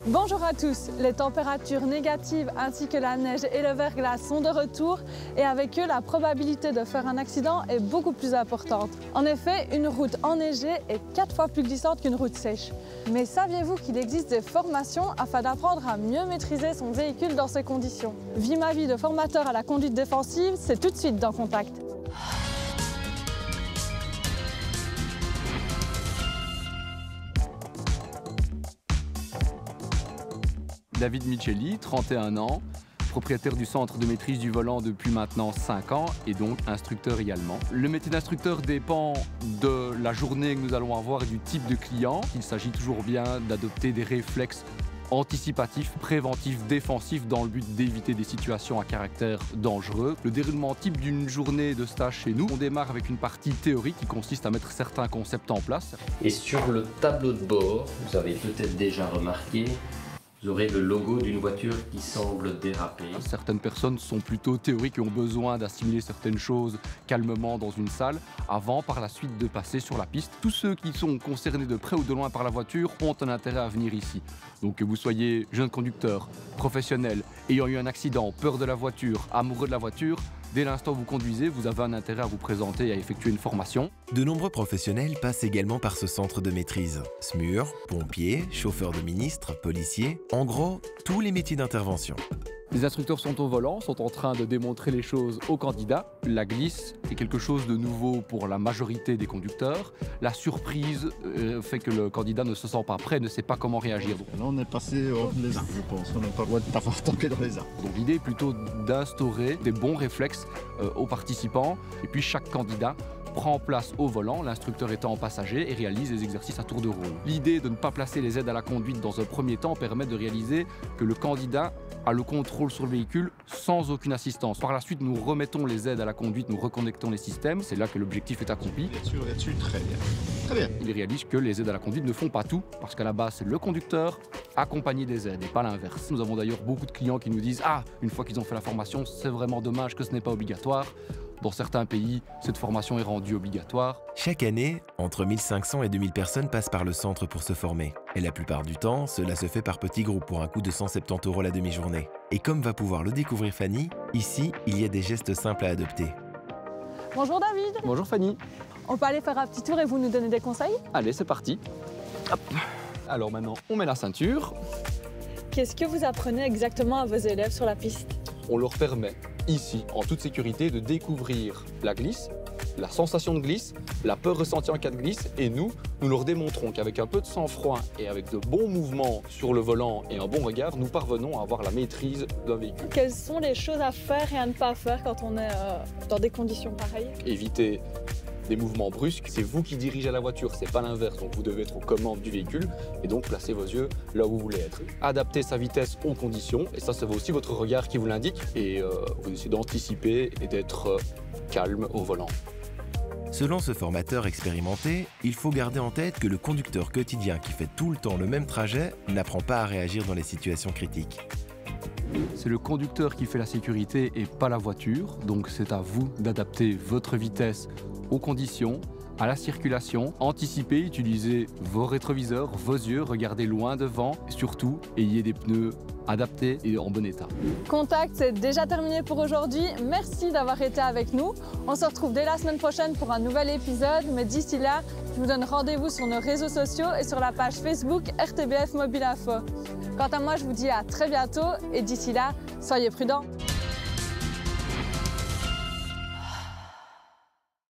Bonjour à tous, les températures négatives ainsi que la neige et le verglas sont de retour et avec eux la probabilité de faire un accident est beaucoup plus importante. En effet, une route enneigée est 4 fois plus glissante qu'une route sèche. Mais saviez-vous qu'il existe des formations afin d'apprendre à mieux maîtriser son véhicule dans ces conditions? Vie ma vie de formateur à la conduite défensive, c'est tout de suite dans Contact. David Micheli, 31 ans, propriétaire du centre de maîtrise du volant depuis maintenant 5 ans et donc instructeur également. Le métier d'instructeur dépend de la journée que nous allons avoir et du type de client. Il s'agit toujours bien d'adopter des réflexes anticipatifs, préventifs, défensifs dans le but d'éviter des situations à caractère dangereux. Le déroulement type d'une journée de stage chez nous, on démarre avec une partie théorique qui consiste à mettre certains concepts en place. Et sur le tableau de bord, vous avez peut-être déjà remarqué, vous aurez le logo d'une voiture qui semble déraper. Certaines personnes sont plutôt théoriques et ont besoin d'assimiler certaines choses calmement dans une salle avant par la suite de passer sur la piste. Tous ceux qui sont concernés de près ou de loin par la voiture ont un intérêt à venir ici. Donc que vous soyez jeune conducteur, professionnel, ayant eu un accident, peur de la voiture, amoureux de la voiture, dès l'instant où vous conduisez, vous avez un intérêt à vous présenter et à effectuer une formation. De nombreux professionnels passent également par ce centre de maîtrise. SMUR, pompiers, chauffeurs de ministres, policiers, en gros, tous les métiers d'intervention. Les instructeurs sont au volant, sont en train de démontrer les choses aux candidats. La glisse est quelque chose de nouveau pour la majorité des conducteurs. La surprise fait que le candidat ne se sent pas prêt, ne sait pas comment réagir. Là, on est passé hors les arbres, je pense. On n'a pas le droit d'avoir tombé dans les arbres. Donc l'idée est plutôt d'instaurer des bons réflexes aux participants. Et puis chaque candidat prend place au volant, l'instructeur étant passager et réalise les exercices à tour de rôle. L'idée de ne pas placer les aides à la conduite dans un premier temps permet de réaliser que le candidat a le contrôle sur le véhicule sans aucune assistance. Par la suite, nous remettons les aides à la conduite, nous reconnectons les systèmes. C'est là que l'objectif est accompli. Là-dessus, très bien. Très bien. Il réalise que les aides à la conduite ne font pas tout, parce qu'à la base, c'est le conducteur accompagné des aides et pas l'inverse. Nous avons d'ailleurs beaucoup de clients qui nous disent « Ah, une fois qu'ils ont fait la formation, c'est vraiment dommage que ce n'est pas obligatoire ». Dans certains pays, cette formation est rendue obligatoire. Chaque année, entre 1500 et 2000 personnes passent par le centre pour se former. Et la plupart du temps, cela se fait par petits groupes pour un coût de 170 € la demi-journée. Et comme va pouvoir le découvrir Fanny, ici, il y a des gestes simples à adopter. Bonjour David. Bonjour Fanny. On peut aller faire un petit tour et vous nous donner des conseils? Allez, c'est parti. Hop. Alors maintenant, on met la ceinture. Qu'est-ce que vous apprenez exactement à vos élèves sur la piste? On leur permet ici, en toute sécurité, de découvrir la glisse, la sensation de glisse, la peur ressentie en cas de glisse, et nous leur démontrons qu'avec un peu de sang-froid et avec de bons mouvements sur le volant et un bon regard, nous parvenons à avoir la maîtrise d'un véhicule. Quelles sont les choses à faire et à ne pas faire quand on est dans des conditions pareilles? Éviter des mouvements brusques, c'est vous qui dirigez la voiture, c'est pas l'inverse, donc vous devez être aux commandes du véhicule et donc placer vos yeux là où vous voulez être. Adapter sa vitesse aux conditions, et ça aussi votre regard qui vous l'indique, et vous essayez d'anticiper et d'être calme au volant. Selon ce formateur expérimenté, il faut garder en tête que le conducteur quotidien qui fait tout le temps le même trajet n'apprend pas à réagir dans les situations critiques. C'est le conducteur qui fait la sécurité et pas la voiture, donc c'est à vous d'adapter votre vitesse aux conditions, à la circulation, anticiper, utilisez vos rétroviseurs, vos yeux, regardez loin devant, et surtout, ayez des pneus adaptés et en bon état. Contact, c'est déjà terminé pour aujourd'hui. Merci d'avoir été avec nous. On se retrouve dès la semaine prochaine pour un nouvel épisode, mais d'ici là, je vous donne rendez-vous sur nos réseaux sociaux et sur la page Facebook RTBF Mobile Info. Quant à moi, je vous dis à très bientôt et d'ici là, soyez prudents.